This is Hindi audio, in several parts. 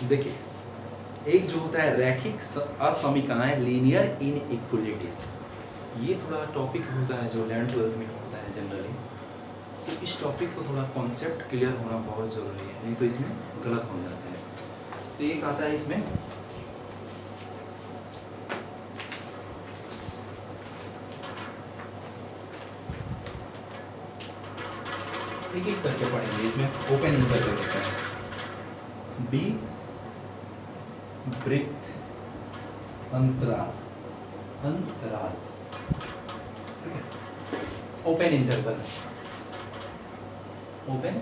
देखिए, एक जो होता है रैखिक असमीकरणें, लीनियर इनइक्वलिटीज, ये थोड़ा टॉपिक होता है जो 11th-12th में होता है जनरली। तो इस टॉपिक को थोड़ा कॉन्सेप्ट क्लियर होना बहुत ज़रूरी है, नहीं तो इसमें गलत हो जाता है। तो एक आता है इसमें एक एक करके पढ़ेंगे, इसमें ओपन इंटरवल होता है, बी वृत्त अंतराल, अंतराल, ठीक है, ओपन इंटरवल, ओपन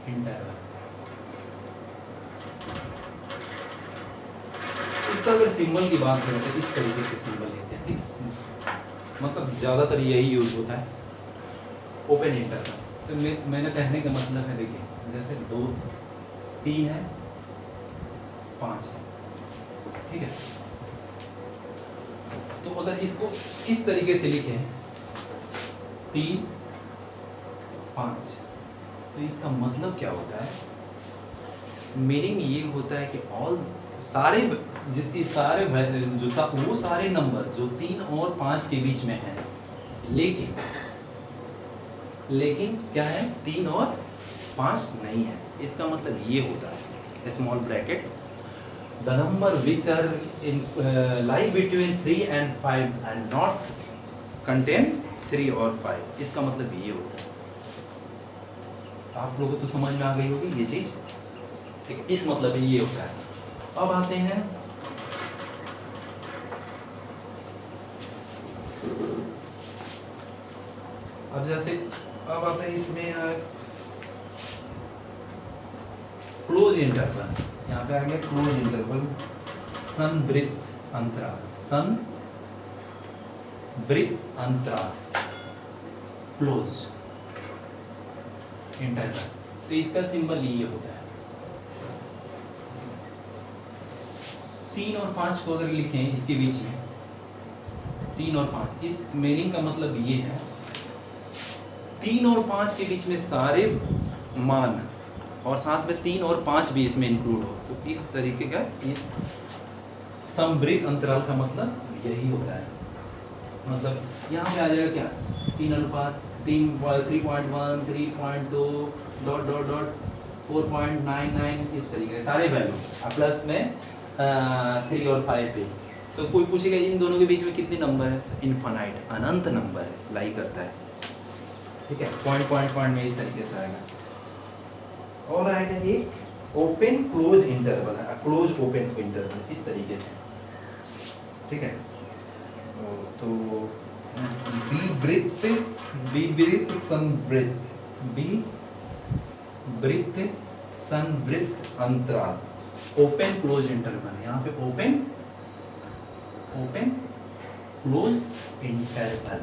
इंटरवल। इसका अगर सिंबल की बात करें तो इस तरीके से सिंबल लेते हैं, ठीक, मतलब ज़्यादातर यही यूज होता है, ओपन इंटरवल। तो मैंने कहने का मतलब है, देखिए जैसे 2 3 है, 5 है, ठीक है। तो अगर इसको इस तरीके से लिखें 3 5, तो इसका मतलब क्या होता है, मीनिंग ये होता है कि ऑल सारे जिसकी सारे वो सारे नंबर जो 3 और 5 के बीच में है, लेकिन क्या है, 3 और 5 नहीं है। इसका मतलब ये होता है, small bracket, the number which are in lie between 3 and 5 and not contain 3 और 5। इसका मतलब ये होता है। आप लोगों को तो समझ में आ गई होगी ये चीज, ठीक है, इस मतलब ये होता है। अब आते हैं अब जैसे अब आता है इसमें क्लोज इंटरवल, यहाँ पे आ गया क्लोज इंटरवल, संवृत्त अंतराल, संवृत्त अंतराल, क्लोज इंटरवल। तो इसका सिंबल ये होता है। 3 और 5 को अगर लिखें इसके बीच में, 3 और 5, इस मीनिंग का मतलब ये है 3 और 5 के बीच में सारे मान और साथ में 3 और 5 भी इसमें इंक्लूड हो, तो इस तरीके का ये समवृत्त अंतराल का मतलब यही होता है। मतलब यहाँ पे आ जाएगा क्या, 3 अनुपात 3.1 3.2 डॉट डॉट डॉट 4.99, इस तरीके के सारे वैल्यू प्लस में 3 और 5 पे। तो कोई पूछेगा इन दोनों के बीच में कितने नंबर है, तो इनफाइनाइट, अनंत नंबर है, लाई करता है, ठीक है, पॉइंट में इस तरीके से आएगा। और आएगा एक ओपन क्लोज इंटरवल है, क्लोज ओपन इंटरवल, इस तरीके से, ठीक है। तो विवृत्त संवृत्त, विवृत्त संवृत्त अंतराल, ओपन क्लोज इंटरवल, यहाँ पे ओपन क्लोज इंटरवल।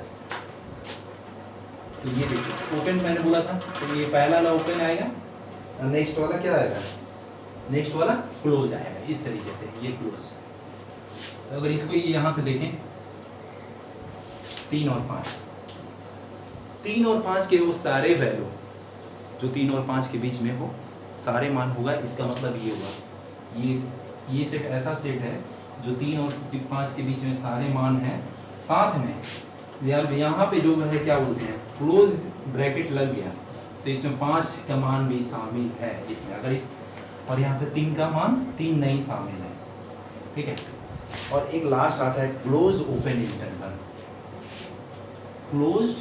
तो ये देखिए ओपन मैंने बोला था, तो ये पहला वाला ओपन आएगा, नेक्स्ट वाला क्या आएगा, नेक्स्ट वाला क्लोज आएगा, इस तरीके से ये क्लोज। तो अगर इसको यहाँ से देखें 3 और 5 के वो सारे वैल्यू जो 3 और 5 के बीच में हो, सारे मान होगा, इसका मतलब ये होगा ये सेट ऐसा सेट है जो 3 और 5 के बीच में सारे मान हैं, साथ में यहाँ पे जो है क्या बोलते हैं, क्लोज ब्रैकेट लग गया, तो इसमें 5 का मान भी शामिल है इसमें, अगर इस और यहाँ पे 3 का मान 3 नहीं शामिल है, ठीक है। और एक लास्ट आता है close open interval, closed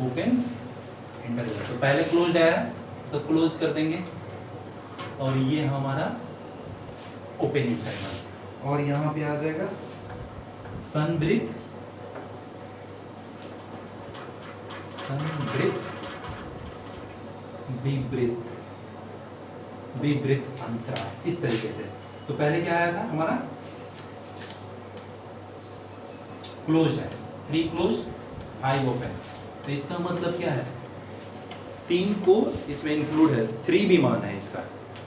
open interval. तो पहले क्लोज्ड आया तो क्लोज कर देंगे, और ये हमारा ओपन इंटरवल, और यहाँ पे आ जाएगा संवृत्त विवृत्त अंतराल, इस तरीके से। तो पहले क्या आया था हमारा, क्लोज है, 3 क्लोज 5 ओपन। तो इसका मतलब क्या है, 3 को इसमें इंक्लूड है, 3 भी मान है इसका,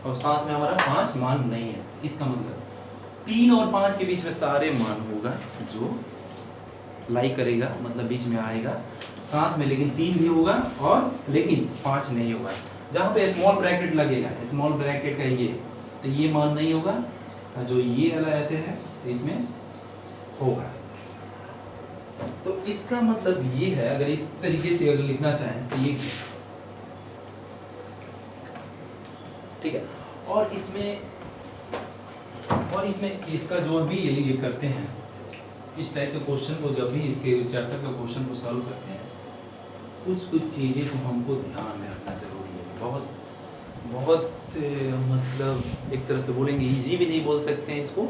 और साथ में हमारा 5 मान नहीं है। इसका मतलब 3 और 5 के बीच में सारे मान होगा जो लाई करेगा, मतलब बीच में आएगा साथ में, लेकिन 3 भी होगा और लेकिन 5 नहीं होगा। जहाँ पे स्मॉल ब्रैकेट लगेगा, स्मॉल ब्रैकेट का ये, तो ये मान नहीं होगा, जो ये वाला ऐसे है तो इसमें होगा। तो इसका मतलब ये है, अगर इस तरीके से अगर लिखना चाहें तो ये, ठीक है। और इसमें इसका जो भी ये करते हैं, इस टाइप के क्वेश्चन को जब भी इसके चैप्टर के क्वेश्चन को सॉल्व करते हैं, कुछ चीज़ें तो हमको ध्यान में रखना जरूरी है। बहुत मतलब एक तरह से बोलेंगे इजी भी नहीं बोल सकते हैं इसको,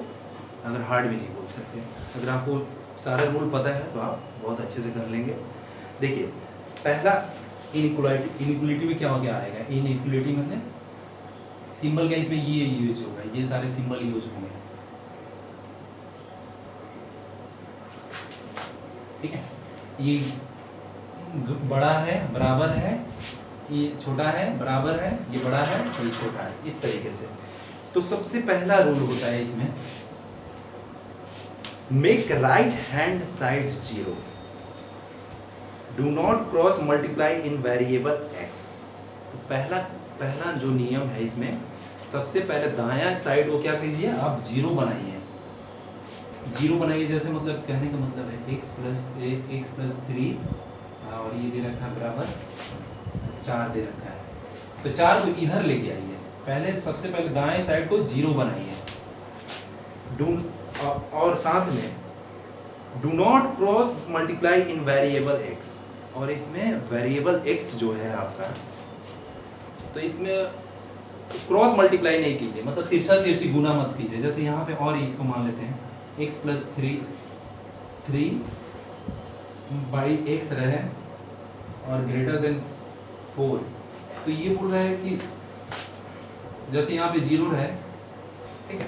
अगर हार्ड भी नहीं बोल सकते। अगर आपको सारा रूल पता है तो आप बहुत अच्छे से कर लेंगे। देखिए, पहला इनइक्वालिटी में क्या हो गया आएगा, इनइक्वालिटी मतलब सिंबल का इसमें ये यूज होगा, ये सारे सिंबल यूज होंगे, ठीक है। ये बड़ा है बराबर है, ये छोटा है बराबर है, ये बड़ा है ये छोटा है, इस तरीके से। तो सबसे पहला रूल होता है इसमें, make right hand side 0, do not cross multiply in variable x। तो पहला जो नियम है इसमें, सबसे पहले दायां साइड को क्या कीजिए आप 0 बनाइए। 0 बनाइए जैसे, मतलब कहने का मतलब है x प्लस 3 और ये दे रखा है बराबर 4 दे रखा है, तो 4 को इधर लेके आइए। पहले सबसे पहले दाएं साइड को 0 बनाइए, और साथ में do not cross multiply in variable x। और इसमें वेरिएबल x जो है आपका, तो इसमें क्रॉस मल्टीप्लाई नहीं कीजिए, मतलब तिरछी गुना मत कीजिए। जैसे यहाँ पे और इसको मान लेते हैं x प्लस 3 बाई x रहे और ग्रेटर देन 4, तो ये बोल रहा है कि जैसे यहाँ पे 0 है, ठीक है,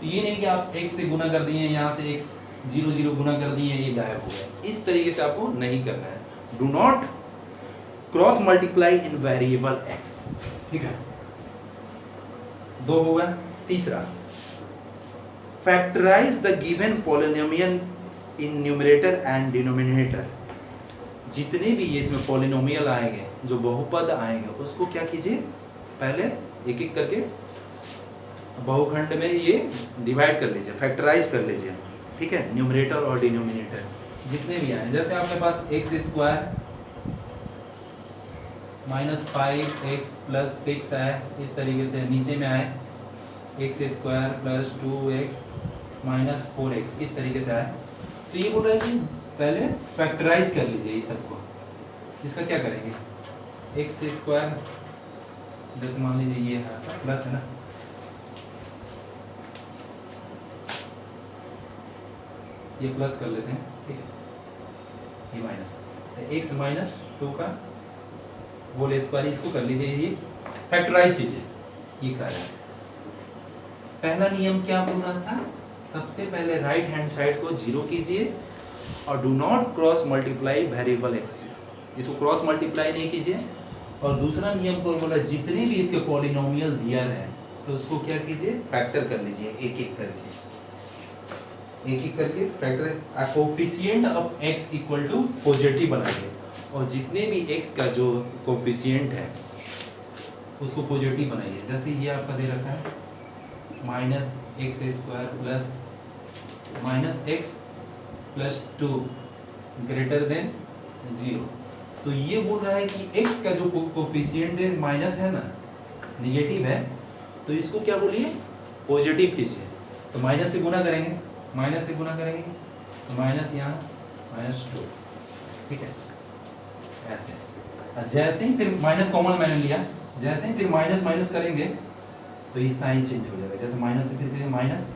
तो ये नहीं कि आप x से गुना कर दिए, यहाँ से x 0 गुना कर दिए, ये गायब हो गया। इस तरीके से आपको नहीं करना है। Do not cross multiply in variable x, ठीक है। 2 होगा। तीसरा, factorise the given polynomial in numerator and denominator. जितने भी ये इसमें पॉलिनोमियल आएंगे, जो बहुपद आएंगे, उसको क्या कीजिए, पहले एक एक करके बहुखंड में ये डिवाइड कर लीजिए, फैक्टराइज कर लीजिए, ठीक है। न्यूमरेटर और डिनोमिनेटर जितने भी आए, जैसे आपके पास x² माइनस 5x प्लस 6 है, इस तरीके से नीचे में आए x² plus 2x minus 4x, इस तरीके से आए। तो ये बोल रहा है कि पहले फैक्टराइज कर लीजिए इस सबको। इसका क्या करेंगे, x², जैसे मान लीजिए ये है प्लस है ना, ये प्लस कर लेते हैं, ठीक है, ये माइनस, x माइनस 2 का होल स्क्वायर, इसको कर लीजिए, ये फैक्टराइज कीजिए, ये कर रहा है। पहला नियम क्या बोल रहा था, सबसे पहले राइट हैंड साइड को 0 कीजिए और do not cross multiply variable x, इसको क्रॉस मल्टीप्लाई नहीं कीजिए। और दूसरा नियम को बोला, जितने भी इसके पॉलिनोमियल दिया है तो उसको क्या कीजिए, फैक्टर कर लीजिए, एक एक करके factor, coefficient of x equal to positive बनाइए, और जितने भी x का जो कोफिशिएंट है उसको पॉजिटिव बनाइए। जैसे ये आपका दे रखा है minus x² plus minus x plus 2 greater than 0, तो ये बोल रहा है कि x का जो कोफिशिएंट है माइनस है ना, निगेटिव है, तो इसको क्या बोलिए, पॉजिटिव कीजिए। तो माइनस से गुना करेंगे, तो माइनस यहाँ -2, ठीक है, ऐसे। जैसे ही फिर माइनस कॉमन मैंने लिया, जैसे ही फिर माइनस करेंगे तो ये साइन चेंज हो जाएगा। जैसे माइनस से फिर माइनस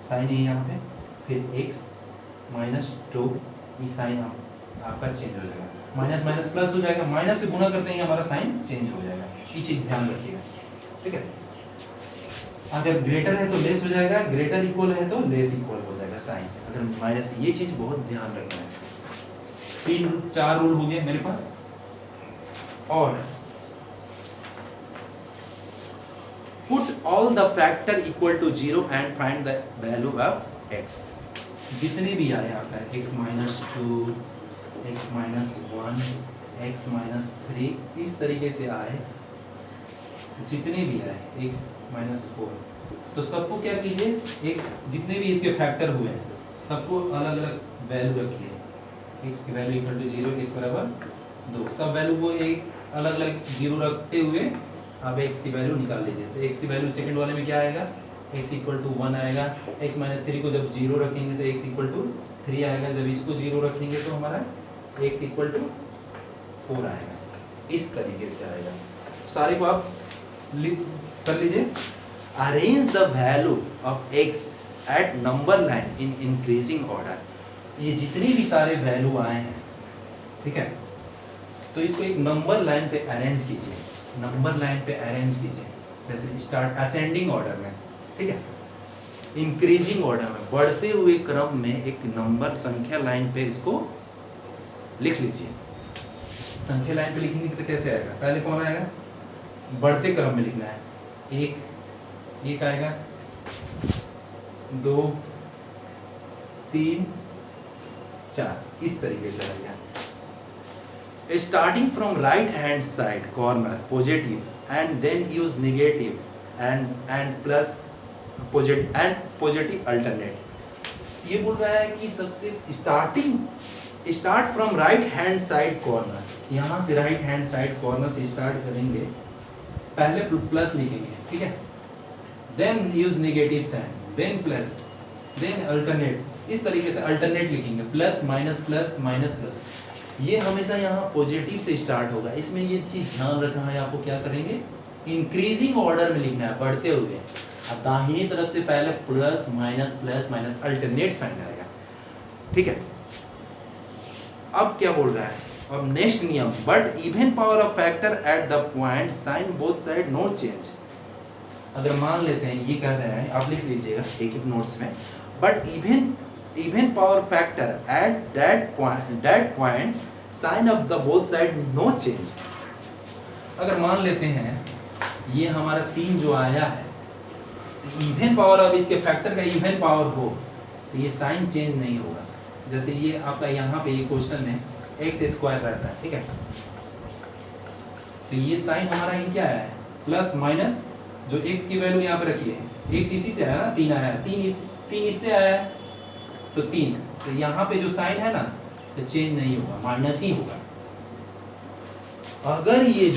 साइन है यहाँ पे, फिर x -2, ये साइन आपका चेंज हो जाएगा, माइनस प्लस हो जाएगा, माइनस से गुना करते ही हमारा साइन चेंज हो जाएगा। ये चीज़ ध्यान रखिएगा, ठीक है। अगर ग्रेटर है तो लेस हो जाएगा, ग्रेटर इक्वल है तो लेस इक्वल हो जाएगा साइन, अगर माइनस, ये चीज़ बहुत ध्यान रखना है। 4 रूल हो गए मेरे पास। और put all the factor equal to 0 and find the value of x, जितने भी आए आपका x minus 2, x minus 1, x minus 3, इस तरीके से आए, जितने भी आए x माइनस 4, तो सबको क्या कीजिए, x जितने भी इसके फैक्टर हुए हैं सबको अलग अलग वैल्यू रखिए। x की वैल्यू इक्वल टू 0, x बराबर 2, सब वैल्यू को एक अलग अलग 0 रखते हुए आप x की वैल्यू निकाल लीजिए। तो x की वैल्यू सेकंड वाले में क्या आएगा, x इक्वल टू 1 आएगा। x माइनस 3 को जब 0 रखेंगे तो x इक्वल टू 3 आएगा। जब इसको 0 रखेंगे तो हमारा x इक्वल टू 4 आएगा। इस तरीके से आएगा। सारे को आप कर लीजिए। Arrange the value of x at number line in increasing order. ये जितने भी सारे वैल्यू आए हैं, ठीक है, तो इसको एक नंबर लाइन पे अरेंज कीजिए। नंबर लाइन पे अरेंज कीजिए, जैसे स्टार्ट असेंडिंग ऑर्डर में, ठीक है, इंक्रीजिंग ऑर्डर में, बढ़ते हुए क्रम में एक नंबर संख्या लाइन पे इसको लिख लीजिए। संख्या लाइन पे लिखेंगे तो कैसे आएगा, पहले कौन आएगा, बढ़ते क्रम में लिखना है। एक आएगा, 2, 3, 4, इस तरीके से आएगा। Starting from right hand side corner positive and then use negative and plus positive alternate. ये बोल रहा है कि सबसे start from right hand side corner, यहाँ से राइट हैंड साइड कॉर्नर से स्टार्ट करेंगे, पहले प्लस लिखेंगे, ठीक है, then use negative sign, then plus, then alternate, इस तरीके से अल्टरनेट लिखेंगे, plus minus plus minus plus. ये हमेशा यहाँ पॉजिटिव से स्टार्ट होगा। इसमें ये चीज ध्यान रखना है आपको, क्या करेंगे, इंक्रीजिंग ऑर्डर में लिखना है, बढ़ते हुए। अब दाहिनी तरफ से पहले प्लस माइनस अल्टरनेट साइन आएगा, ठीक है। अब क्या बोल रहा है, अब नेक्स्ट नियम, but even power of factor at the point sign both side no change. अगर मान लेते हैं, ये कह रहे हैं, आप लिख लीजिएगा एक एक नोट्स में, but even power factor at that point sign of the both side no change. अगर मान लेते हैं ये हमारा 3 जो आया है, इवन पावर, अब इसके फैक्टर का इवन पावर हो तो ये साइन चेंज नहीं होगा। जैसे ये आपका यहाँ पे ये क्वेश्चन में x² रहता है, ठीक है, तो ये साइन हमारा ये क्या है, प्लस माइनस, जो x की वैल्यू यहाँ पे रखी है, x इसी से आया ना, 3 आया, 3 इससे आया है, तो 3, तो यहाँ पे जो साइन है ना, तो चेंज नहीं होगा, माइनस ही होगा। अगर ये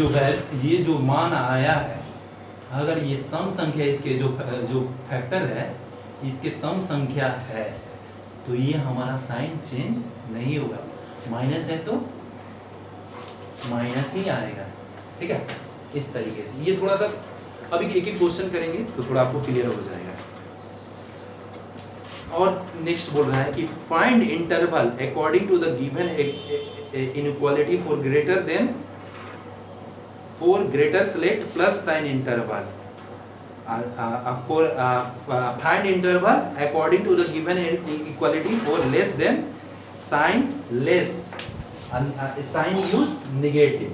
जो मान आया है, अगर ये सम संख्या, इसके जो फैक्टर है, इसके सम संख्या है, तो ये हमारा साइन चेंज नहीं होगा। माइनस है तो माइनस ही आएगा, ठीक है, इस तरीके से। ये थोड़ा सा अभी एक एक क्वेश्चन करेंगे तो थोड़ा आपको क्लियर हो जाएगा। और नेक्स्ट बोल रहा है कि find interval according to the given inequality for greater select plus sign interval find interval according to the given equality for less than sign less sign use negative.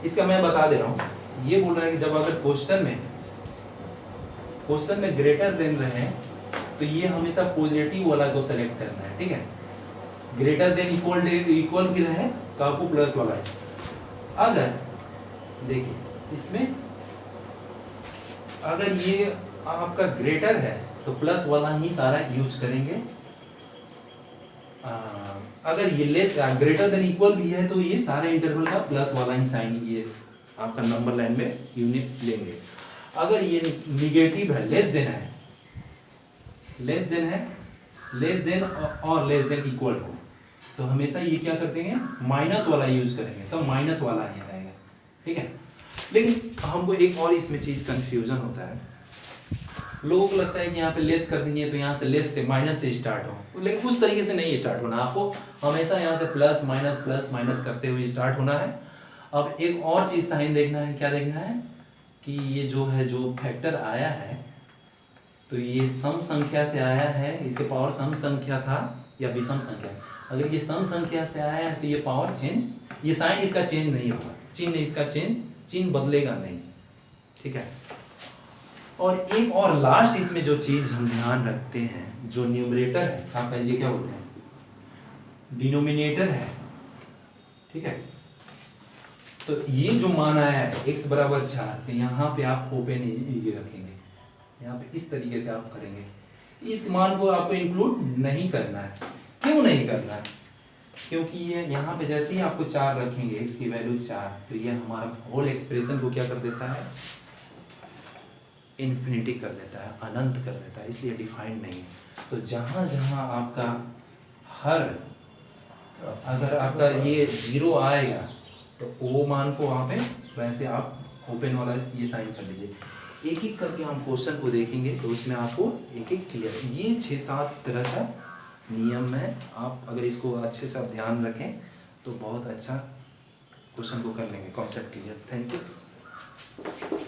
इसका मैं बता दे रहा हूँ, ये बोल रहा है कि जब अगर क्वेश्चन में ग्रेटर देन रहे तो ये हमेशा पॉजिटिव वाला को सेलेक्ट करना है, ठीक है। ग्रेटर देन इक्वल भी रहे तो आपको प्लस वाला है। अगर देखिए इसमें अगर ये आपका ग्रेटर है तो प्लस वाला ही सारा यूज करेंगे। अगर ये ग्रेटर देन इक्वल भी है तो ये सारे इंटरवल का प्लस वाला ही साइन ये आपका नंबर लाइन में यूनिट लेंगे। अगर ये निगेटिव है, लेस देन है, लेस देन और लेस देन इक्वल हो, तो हमेशा ये क्या कर देंगे, माइनस वाला यूज करेंगे, सब माइनस वाला ही रहेगा, ठीक है। लेकिन हमको एक और इसमें चीज कंफ्यूजन होता है, लोगों को लगता है कि यहाँ पे लेस कर देंगे तो यहाँ से लेस से माइनस से स्टार्ट हो, लेकिन उस तरीके से नहीं स्टार्ट होना, आपको हमेशा यहाँ से प्लस माइनस करते हुए स्टार्ट होना है। अब एक और चीज साइन देखना है, क्या देखना है कि ये जो फैक्टर आया है तो ये सम संख्या से आया है, इसके पावर सम संख्या था या विषम संख्या। अगर ये सम संख्या से आया है तो ये पावर चेंज, ये साइन इसका चेंज नहीं होगा, चिन्ह इसका चिन्ह बदलेगा नहीं, ठीक है। और एक और लास्ट इसमें जो चीज़ हम ध्यान रखते हैं, जो न्यूमरेटर है आपका, ये क्या बोलते हैं, डिनोमिनेटर है, ठीक है। तो ये जो मान आया है x बराबर 4, तो यहाँ पे आप ओपन ये रखेंगे, यहाँ पे इस तरीके से आप करेंगे। इस मान को आपको इंक्लूड नहीं करना है। क्यों नहीं करना है? क्योंकि ये यहाँ पे जैसे ही आपको 4 रखेंगे, x की वैल्यू 4, तो ये हमारा होल एक्सप्रेशन को क्या कर देता है, इन्फिनिटी कर देता है, अनंत कर देता है, इसलिए डिफाइंड नहीं है। तो जहाँ जहाँ आपका हर, अगर आपका ये 0 आएगा तो वो मान को वहाँ पे वैसे आप ओपन वाला ये साइन कर लीजिए। एक एक करके हम क्वेश्चन को देखेंगे तो उसमें आपको एक एक क्लियर, ये 6-7 तरह का नियम है। आप अगर इसको अच्छे से आप ध्यान रखें तो बहुत अच्छा क्वेश्चन को कर लेंगे, कॉन्सेप्ट क्लियर। Thank you.